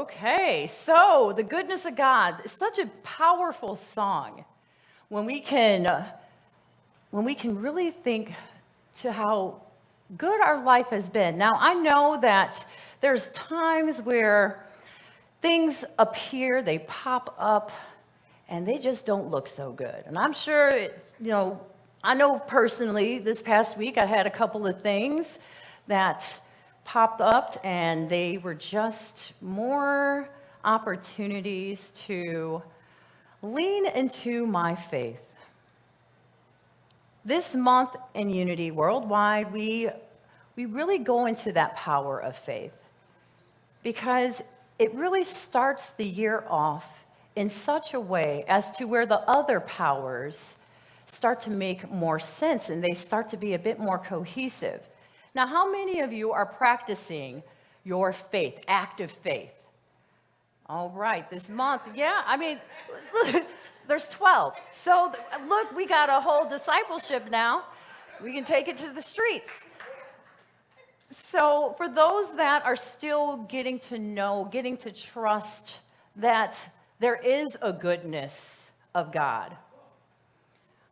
Okay, so the goodness of God is such a powerful song when we can really think to how good our life has been. Now, I know that there's times where things appear, they pop up, and they just don't look so good. And I'm sure I know personally this past week I had a couple of things that popped up, and they were just more opportunities to lean into my faith. This month in Unity Worldwide, we really go into that power of faith because it really starts the year off in such a way as to where the other powers start to make more sense and they start to be a bit more cohesive. Now, how many of you are practicing your faith, active faith? All right, this month, there's 12. So look, we got a whole discipleship now. We can take it to the streets. So for those that are still getting to know, getting to trust that there is a goodness of God,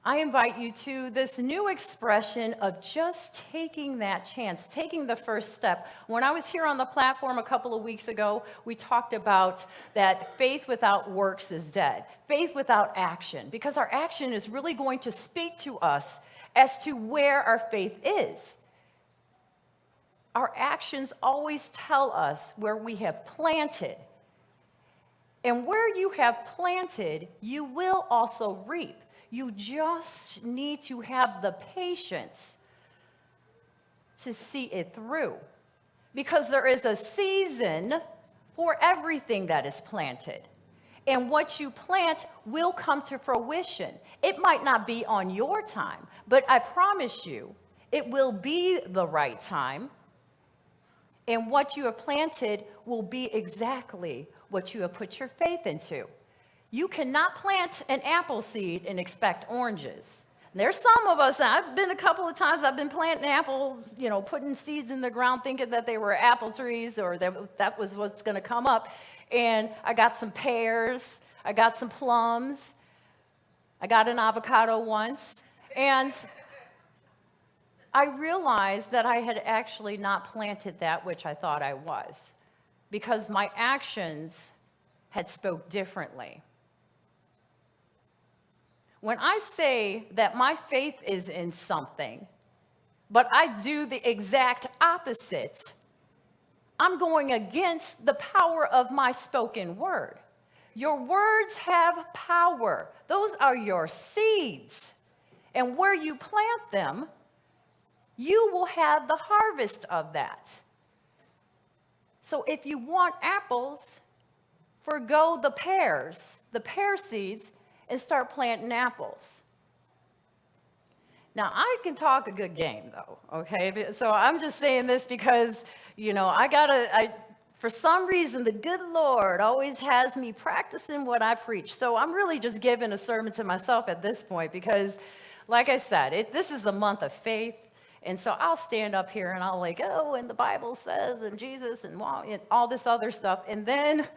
I invite you to this new expression of just taking that chance, taking the first step. When I was here on the platform a couple of weeks ago, we talked about that faith without works is dead, faith without action, because our action is really going to speak to us as to where our faith is. Our actions always tell us where we have planted. And where you have planted, you will also reap. You just need to have the patience to see it through. Because there is a season for everything that is planted. And what you plant will come to fruition. It might not be on your time, but I promise you, it will be the right time. And what you have planted will be exactly what you have put your faith into. You cannot plant an apple seed and expect oranges. There's some of us, I've been a couple of times, I've been planting apples, putting seeds in the ground thinking that they were apple trees or that was what's going to come up. And I got some pears, I got some plums, I got an avocado once. And I realized that I had actually not planted that which I thought I was because my actions had spoke differently. When I say that my faith is in something, but I do the exact opposite, I'm going against the power of my spoken word. Your words have power. Those are your seeds. And where you plant them, you will have the harvest of that. So if you want apples, forgo the pear seeds, and start planting apples. Now, I can talk a good game, though, okay? So I'm just saying this because, for some reason, the good Lord always has me practicing what I preach. So I'm really just giving a sermon to myself at this point because, like I said, this is the month of faith. And so I'll stand up here and I'll and the Bible says, and Jesus, and all this other stuff. And then,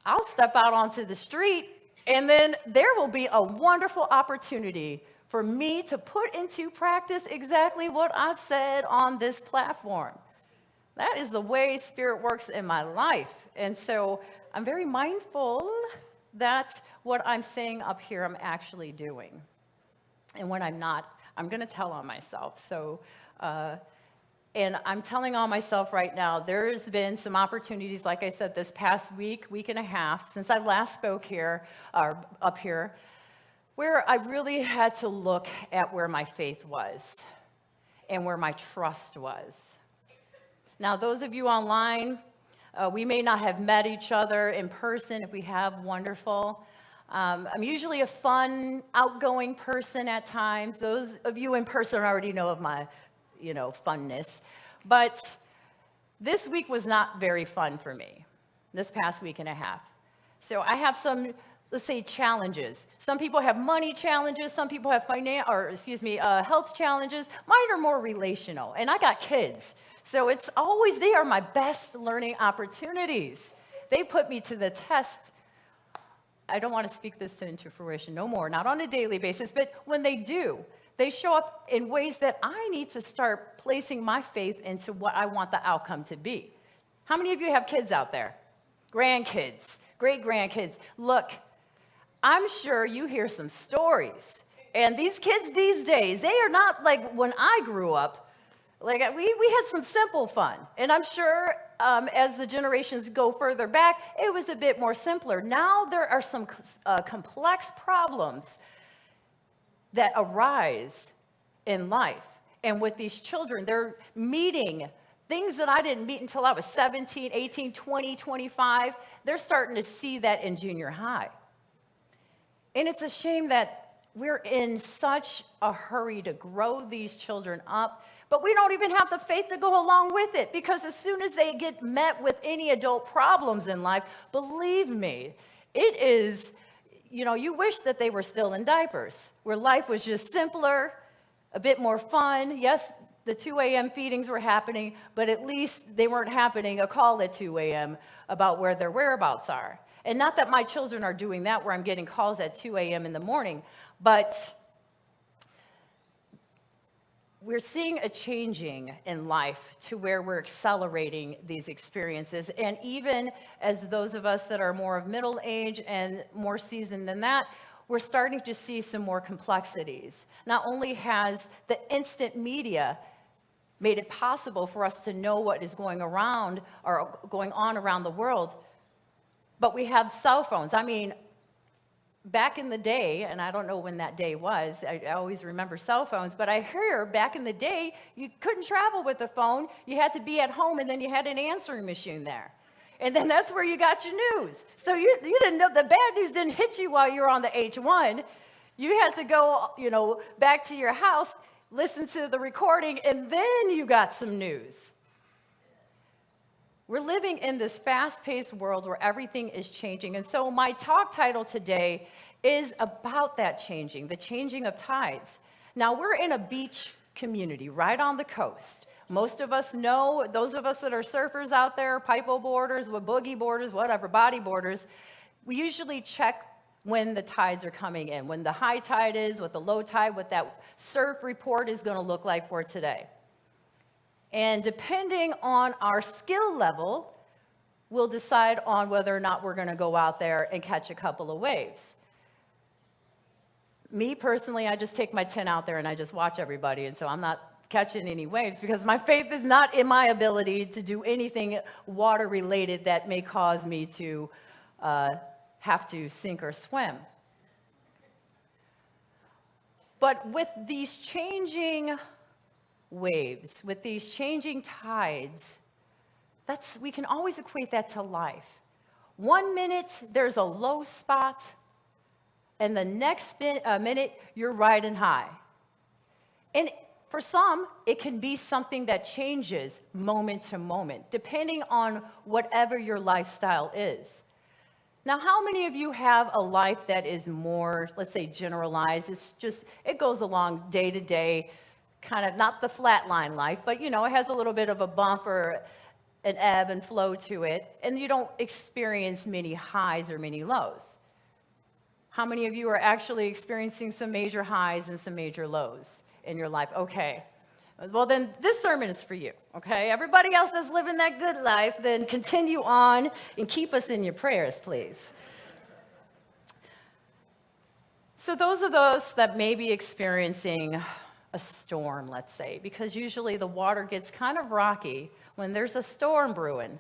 I'll step out onto the street, and then there will be a wonderful opportunity for me to put into practice exactly what I've said on this platform. That is the way Spirit works in my life. And so I'm very mindful that what I'm saying up here I'm actually doing. And when I'm not, I'm going to tell on myself. So, and I'm telling on myself right now, there's been some opportunities, like I said, this past week and a half, since I last spoke here, or up here, where I really had to look at where my faith was and where my trust was. Now, those of you online, we may not have met each other in person. If we have, wonderful. I'm usually a fun, outgoing person at times. Those of you in person already know of my funness. But this week was not very fun for me, this past week and a half. So I have some let's say, challenges. Some people have money challenges. Some people have health challenges. Mine are more relational, and I got kids. So they are my best learning opportunities. They put me to the test. I don't want to speak this into fruition no more, not on a daily basis, but when they do, they show up in ways that I need to start placing my faith into what I want the outcome to be. How many of you have kids out there? Grandkids, great-grandkids. Look, I'm sure you hear some stories. And these kids these days, they are not like when I grew up. Like we had some simple fun. And I'm sure as the generations go further back, it was a bit more simpler. Now there are some complex problems that arise in life. And with these children, they're meeting things that I didn't meet until I was 17, 18, 20, 25. They're starting to see that in junior high. And it's a shame that we're in such a hurry to grow these children up, but we don't even have the faith to go along with it, because as soon as they get met with any adult problems in life, believe me, it is, you wish that they were still in diapers, where life was just simpler, a bit more fun. Yes, the 2 a.m. feedings were happening, but at least they weren't happening a call at 2 a.m. about where their whereabouts are. And not that my children are doing that, where I'm getting calls at 2 a.m. in the morning, but we're seeing a changing in life to where we're accelerating these experiences. And even as those of us that are more of middle age and more seasoned than that, we're starting to see some more complexities. Not only has the instant media made it possible for us to know what is going on around the world, but we have cell phones. I mean, back in the day, and I don't know when that day was, I always remember cell phones, but I hear back in the day, you couldn't travel with a phone. You had to be at home, and then you had an answering machine there. And then that's where you got your news. So you didn't know, the bad news didn't hit you while you were on the H1. You had to go, back to your house, listen to the recording, and then you got some news. We're living in this fast-paced world where everything is changing. And so my talk title today is about that changing, the changing of tides. Now, we're in a beach community right on the coast. Most of us know, those of us that are surfers out there, pipo boarders, with boogie boarders, whatever, body boarders, we usually check when the tides are coming in, when the high tide is, what the low tide, what that surf report is going to look like for today. And depending on our skill level, we'll decide on whether or not we're going to go out there and catch a couple of waves. Me, personally, I just take my tin out there and I just watch everybody, and so I'm not catching any waves because my faith is not in my ability to do anything water-related that may cause me to have to sink or swim. But with these changing waves, with these changing tides, we can always equate that to life. 1 minute, there's a low spot, and the next minute, you're riding high. And for some, it can be something that changes moment to moment, depending on whatever your lifestyle is. Now, how many of you have a life that is more, let's say, generalized? It goes along day to day, kind of not the flatline life, but it has a little bit of a bump or an ebb and flow to it, and you don't experience many highs or many lows. How many of you are actually experiencing some major highs and some major lows in your life? Okay. Well, then this sermon is for you, okay? Everybody else that's living that good life, then continue on and keep us in your prayers, please. So those of us that may be experiencing a storm, let's say, because usually the water gets kind of rocky when there's a storm brewing.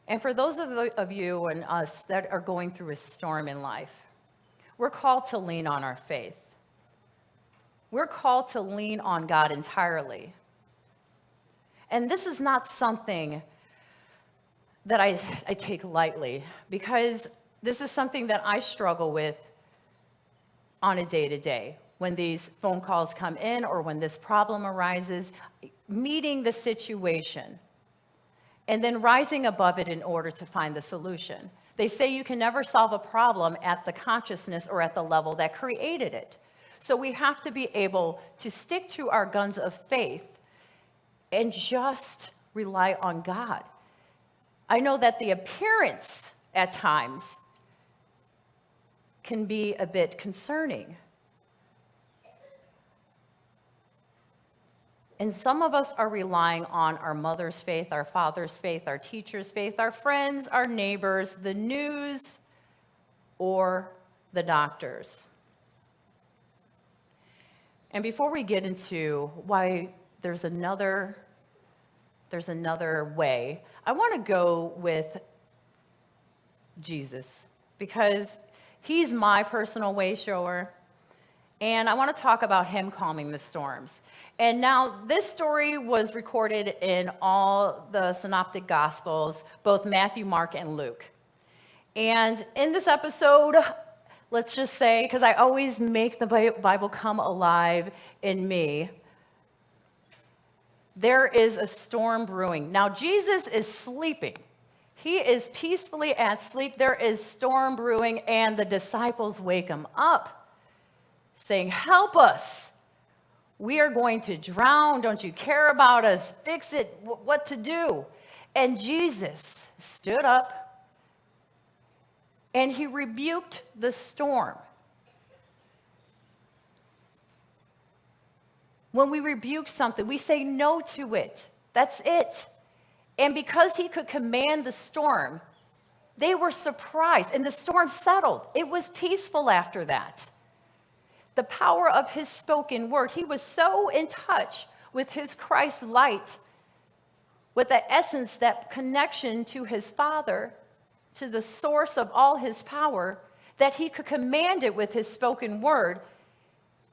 And for those of you and us that are going through a storm in life, we're called to lean on our faith. We're called to lean on God entirely. And this is not something that I take lightly, because this is something that I struggle with on a day-to-day. When these phone calls come in or when this problem arises, meeting the situation and then rising above it in order to find the solution. They say you can never solve a problem at the consciousness or at the level that created it. So we have to be able to stick to our guns of faith and just rely on God. I know that the appearance at times can be a bit concerning. And some of us are relying on our mother's faith, our father's faith, our teacher's faith, our friends, our neighbors, the news, or the doctors. And before we get into why there's another way, I want to go with Jesus because he's my personal way shower. And I want to talk about him calming the storms. And now this story was recorded in all the synoptic gospels, both Matthew, Mark, and Luke. And in this episode, let's just say, because I always make the Bible come alive in me, there is a storm brewing. Now, Jesus is sleeping. He is peacefully at sleep. There is storm brewing, and the disciples wake him up, saying, "Help us. We are going to drown. Don't you care about us? Fix it. What to do?" And Jesus stood up, and he rebuked the storm. When we rebuke something, we say no to it. That's it. And because he could command the storm, they were surprised, and the storm settled. It was peaceful after that. The power of his spoken word, he was so in touch with his Christ light, with that essence, that connection to his Father, to the source of all his power, that he could command it with his spoken word.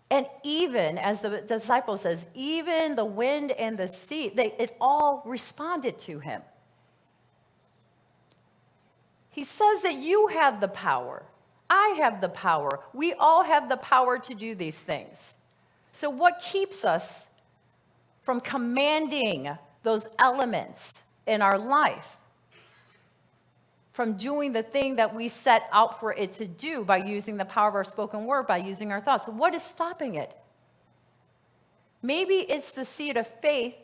And even, as the disciple says, even the wind and the sea, it all responded to him. He says that you have the power. I have the power. We all have the power to do these things. So what keeps us from commanding those elements in our life? From doing the thing that we set out for it to do by using the power of our spoken word, by using our thoughts. What is stopping it? Maybe it's the seed of faith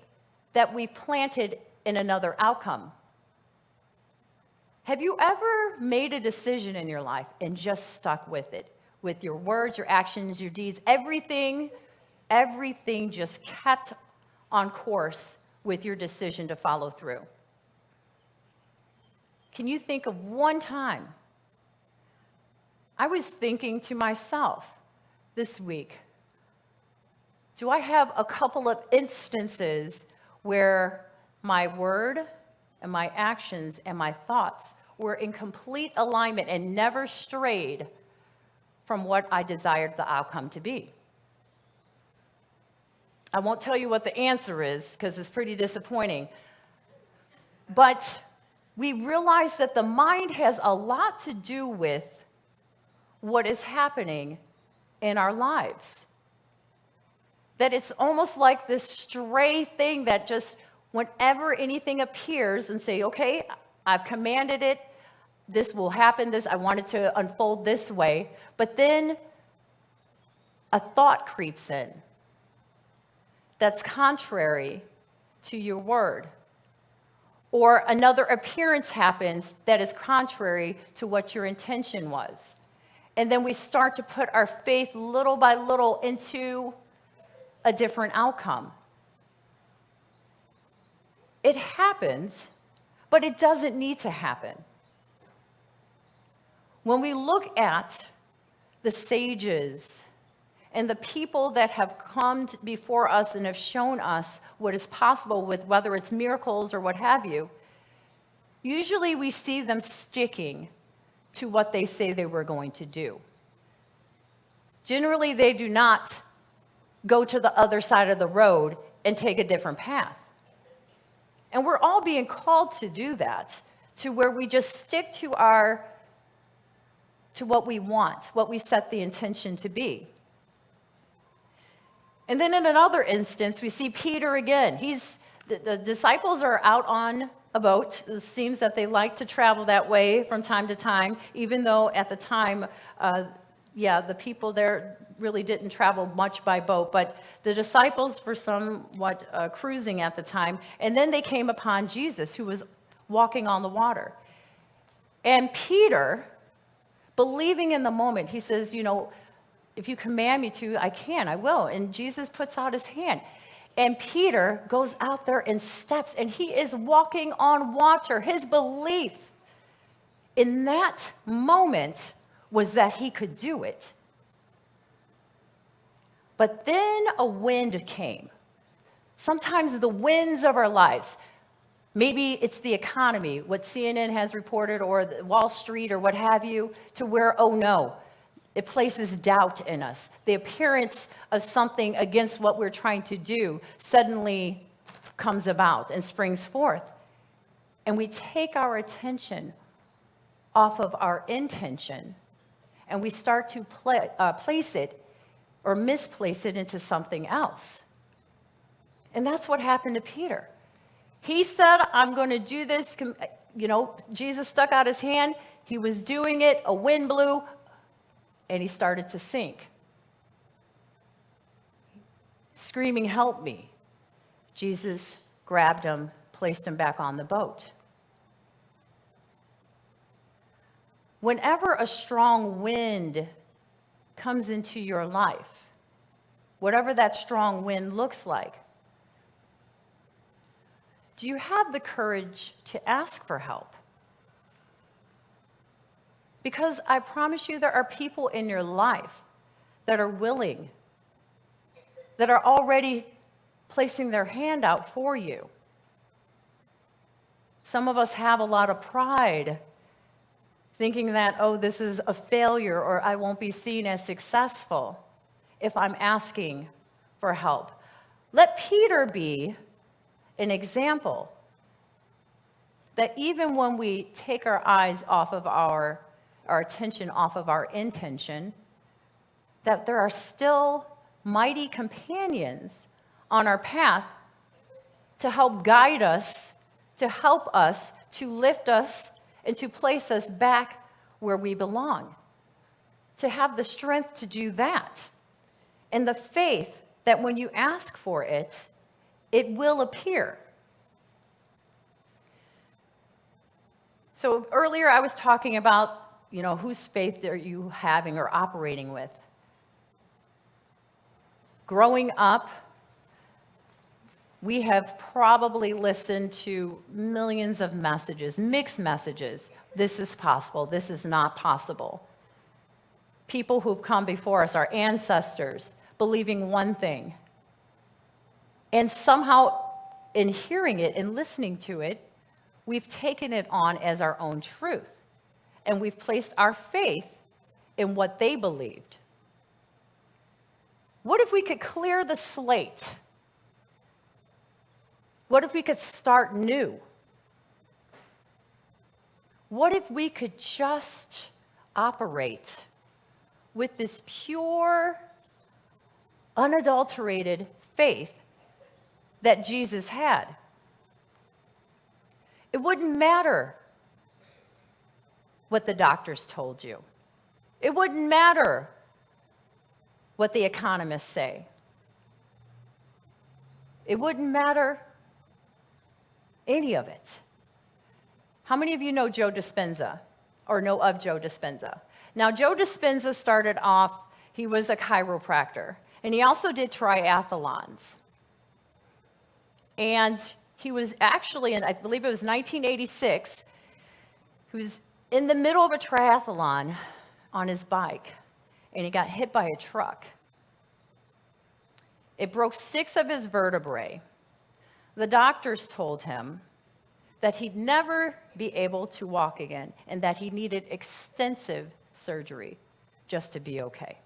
that we planted in another outcome. Have you ever made a decision in your life and just stuck with it? With your words, your actions, your deeds, everything just kept on course with your decision to follow through? Can you think of one time? I was thinking to myself this week, do I have a couple of instances where my word and my actions and my thoughts were in complete alignment and never strayed from what I desired the outcome to be? I won't tell you what the answer is because it's pretty disappointing. But we realize that the mind has a lot to do with what is happening in our lives. That it's almost like this stray thing that just, whenever anything appears and say, okay, I've commanded it, this will happen, I want it to unfold this way, but then a thought creeps in that's contrary to your word. Or another appearance happens that is contrary to what your intention was. And then we start to put our faith little by little into a different outcome. It happens, but it doesn't need to happen. When we look at the sages and the people that have come before us and have shown us what is possible with whether it's miracles or what have you, usually we see them sticking to what they say they were going to do. Generally, they do not go to the other side of the road and take a different path. And we're all being called to do that, to where we just stick to what we want, what we set the intention to be. And then in another instance, we see Peter again. The disciples are out on a boat. It seems that they like to travel that way from time to time, even though at the time, the people there really didn't travel much by boat. But the disciples were somewhat cruising at the time. And then they came upon Jesus, who was walking on the water. And Peter, believing in the moment, he says, if you command me to, I will. And Jesus puts out his hand. And Peter goes out there and steps, and he is walking on water. His belief in that moment was that he could do it. But then a wind came. Sometimes the winds of our lives, maybe it's the economy, what CNN has reported, or Wall Street, or what have you, to where, oh no, it places doubt in us. The appearance of something against what we're trying to do suddenly comes about and springs forth. And we take our attention off of our intention, and we start to place it or misplace it into something else. And that's what happened to Peter. He said, I'm going to do this. Jesus stuck out his hand. He was doing it. A wind blew. And he started to sink, screaming, help me. Jesus grabbed him, placed him back on the boat. Whenever a strong wind comes into your life, whatever that strong wind looks like, do you have the courage to ask for help? Because I promise you, there are people in your life that are willing, that are already placing their hand out for you. Some of us have a lot of pride, thinking that, this is a failure, or I won't be seen as successful if I'm asking for help. Let Peter be an example that even when we take our eyes off of our attention off of our intention, that there are still mighty companions on our path to help guide us, to help us, to lift us, and to place us back where we belong. To have the strength to do that. And the faith that when you ask for it, it will appear. So earlier I was talking about whose faith are you having or operating with? Growing up, we have probably listened to millions of messages, mixed messages. This is possible, this is not possible. People who've come before us, our ancestors, believing one thing. And somehow, in hearing it and listening to it, we've taken it on as our own truth. And we've placed our faith in what they believed. What if we could clear the slate? What if we could start new? What if we could just operate with this pure, unadulterated faith that Jesus had? It wouldn't matter what the doctors told you. It wouldn't matter what the economists say. It wouldn't matter any of it. How many of you know Joe Dispenza or know of Joe Dispenza? Now, Joe Dispenza started off, he was a chiropractor, and he also did triathlons. And he was actually, I believe it was 1986, he was in the middle of a triathlon on his bike, and he got hit by a truck. It broke 6 of his vertebrae. The doctors told him that he'd never be able to walk again and that he needed extensive surgery just to be okay.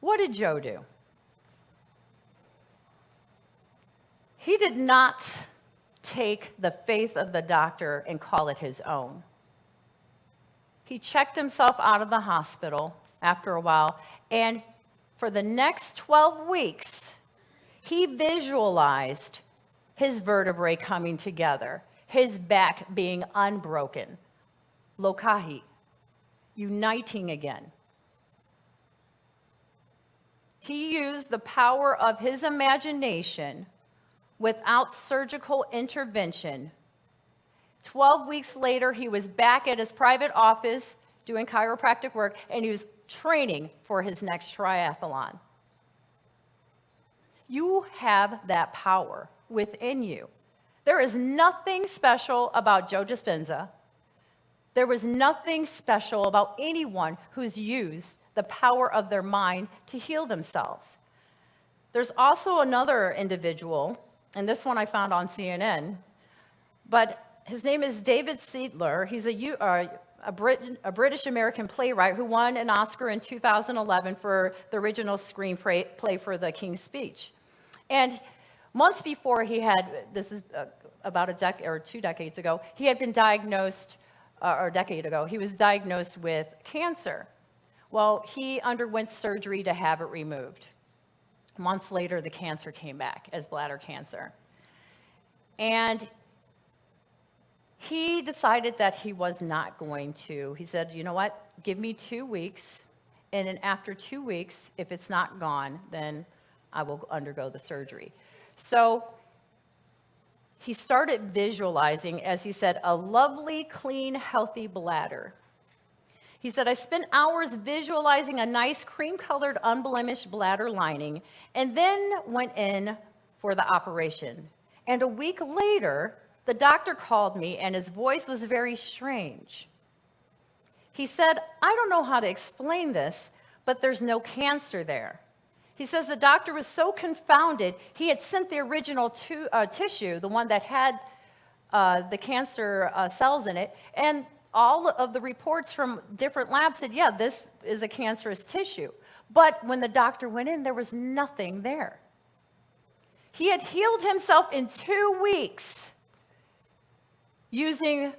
What did Joe do? He did not take the faith of the doctor and call it his own. He checked himself out of the hospital after a while, and for the next 12 weeks, he visualized his vertebrae coming together, his back being unbroken, lokahi, uniting again. He used the power of his imagination without surgical intervention. 12 weeks later, he was back at his private office doing chiropractic work, and he was training for his next triathlon. You have that power within you. There is nothing special about Joe Dispenza. There was nothing special about anyone who's used the power of their mind to heal themselves. There's also another individual, and this one I found on CNN, but his name is David Seidler. He's a British-American playwright who won an Oscar in 2011 for the original screenplay for The King's Speech. And months before he had, this is about a decade or 2 decades ago, he had been diagnosed, or a decade ago, he was diagnosed with cancer. Well, he underwent surgery to have it removed. Months later, the cancer came back as bladder cancer. And he decided that he was not going to. He said, you know what, give me 2 weeks, and then after 2 weeks, if it's not gone, then I will undergo the surgery. So he started visualizing, as he said, a lovely, clean, healthy bladder. He said, I spent hours visualizing a nice cream-colored, unblemished bladder lining, and then went in for the operation. And a week later, the doctor called me, and his voice was very strange. He said, I don't know how to explain this, but there's no cancer there. He says the doctor was so confounded, he had sent the original tissue, the one that had the cancer cells in it, and all of the reports from different labs said, yeah, this is a cancerous tissue. But when the doctor went in, there was nothing there. He had healed himself in 2 weeks using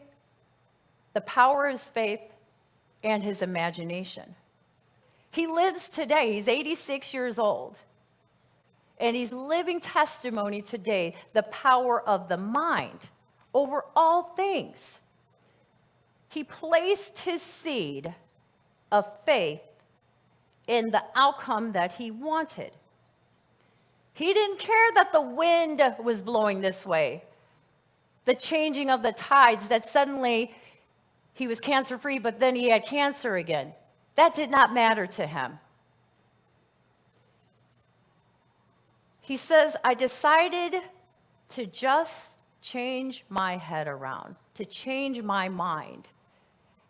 the power of his faith and his imagination. He lives today. He's 86 years old. And he's living testimony today, the power of the mind over all things. He placed his seed of faith in the outcome that he wanted. He didn't care that the wind was blowing this way, the changing of the tides, that suddenly he was cancer-free, but then he had cancer again. That did not matter to him. He says, I decided to just change my head around, to change my mind.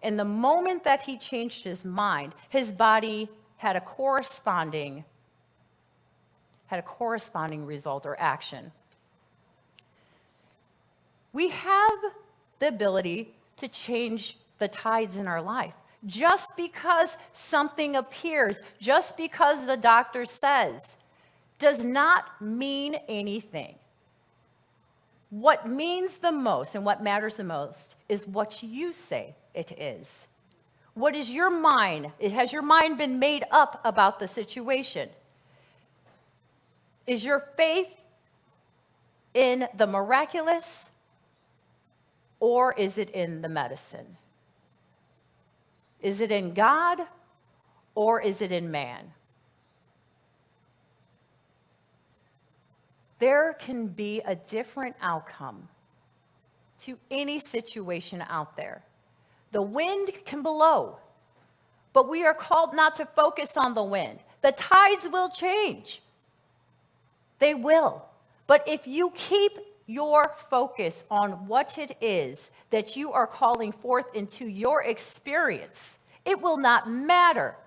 And the moment that he changed his mind, his body had a corresponding result or action. We have the ability to change the tides in our life. Just because something appears, just because the doctor says, does not mean anything. What means the most and what matters the most is what you say it is. What is your mind? Has your mind been made up about the situation? Is your faith in the miraculous, or is it in the medicine? Is it in God, or is it in man? There can be a different outcome to any situation out there. The wind can blow, but we are called not to focus on the wind. The tides will change. They will. But if you keep your focus on what it is that you are calling forth into your experience, it will not matter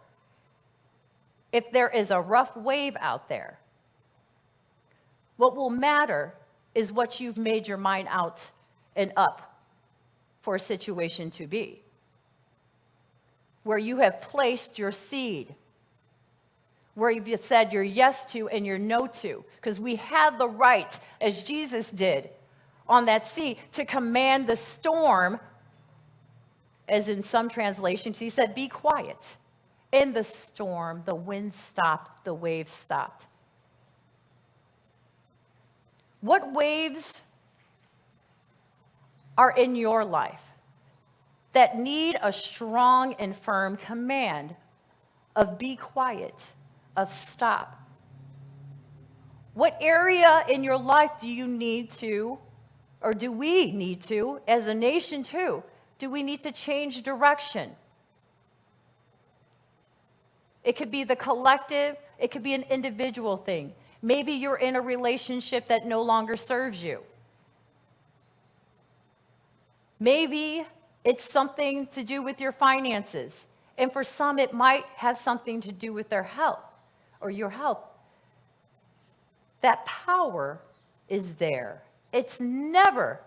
if there is a rough wave out there. What will matter is what you've made your mind out and up for a situation to be, where you have placed your seed, where you've said your yes to and your no to, because we have the right, as Jesus did on that sea, to command the storm, as in some translations, he said, be quiet. In the storm, the wind stopped, the waves stopped. What waves are in your life that need a strong and firm command of be quiet, of stop? What area in your life do you need to, or do we need to, as a nation too? Do we need to change direction? It could be the collective, it could be an individual thing. Maybe you're in a relationship that no longer serves you. Maybe it's something to do with your finances. And for some, it might have something to do with their health or your health. That power is there. It's never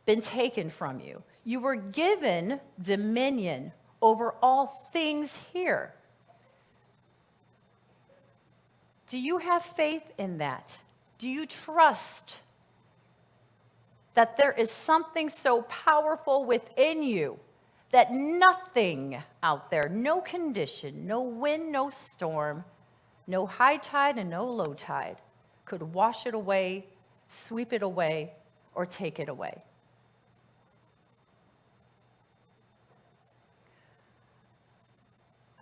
been taken from you. You were given dominion over all things here. Do you have faith in that? Do you trust that there is something so powerful within you that nothing out there, no condition, no wind, no storm, no high tide and no low tide could wash it away, sweep it away, or take it away?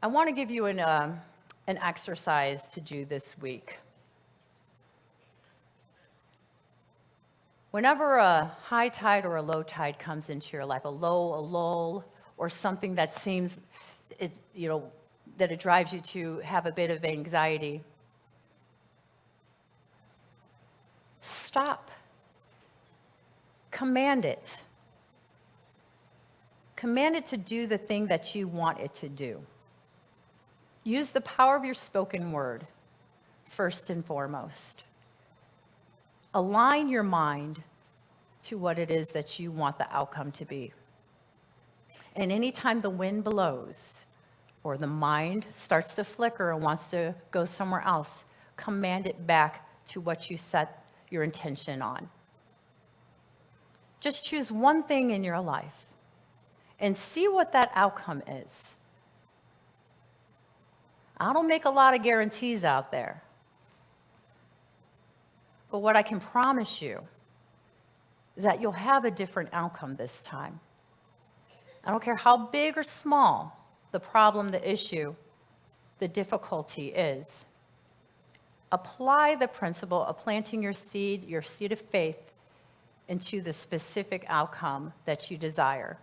I want to give you an exercise to do this week. Whenever a high tide or a low tide comes into your life, a low, a lull, or something that seems, that it drives you to have a bit of anxiety, stop. Command it. Command it to do the thing that you want it to do. Use the power of your spoken word, first and foremost. Align your mind to what it is that you want the outcome to be. And anytime the wind blows or the mind starts to flicker and wants to go somewhere else, command it back to what you set your intention on. Just choose one thing in your life and see what that outcome is. I don't make a lot of guarantees out there. But what I can promise you is that you'll have a different outcome this time. I don't care how big or small the problem, the issue, the difficulty is. Apply the principle of planting your seed of faith, into the specific outcome that you desire.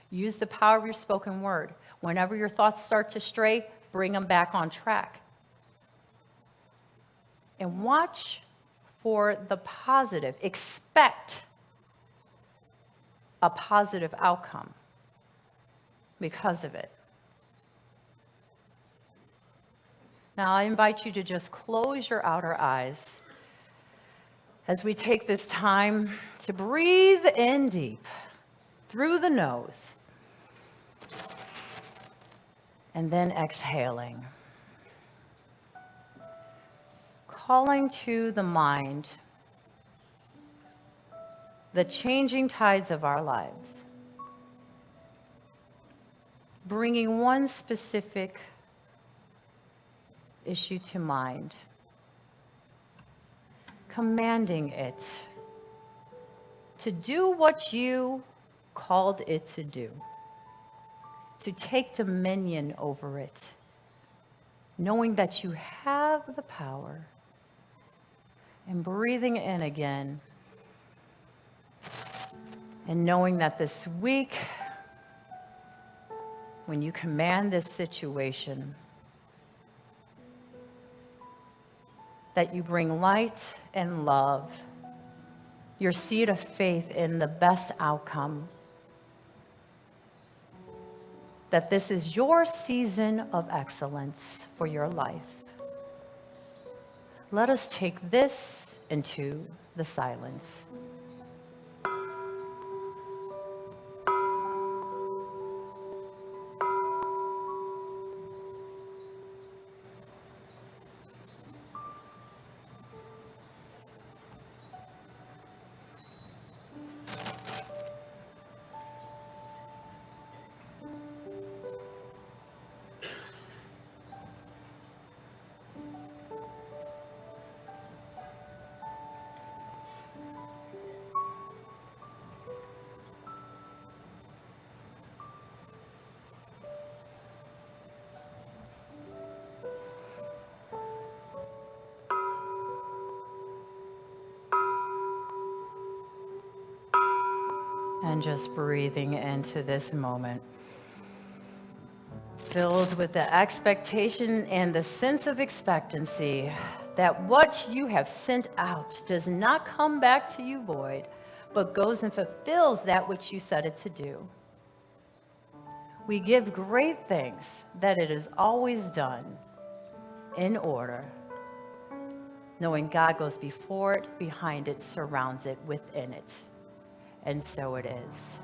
Use the power of your spoken word. Whenever your thoughts start to stray, bring them back on track. And watch for the positive. Expect a positive outcome because of it. Now, I invite you to just close your outer eyes as we take this time to breathe in deep through the nose and then exhaling. Calling to the mind the changing tides of our lives. Bringing one specific issue to mind. Commanding it to do what you called it to do. To take dominion over it. Knowing that you have the power. And breathing in again. And knowing that this week, when you command this situation, that you bring light and love, your seed of faith in the best outcome, that this is your season of excellence for your life. Let us take this into the silence. And just breathing into this moment, filled with the expectation and the sense of expectancy that what you have sent out does not come back to you void, but goes and fulfills that which you set it to do. We give great thanks that it is always done in order, knowing God goes before it, behind it, surrounds it, within it. And so it is.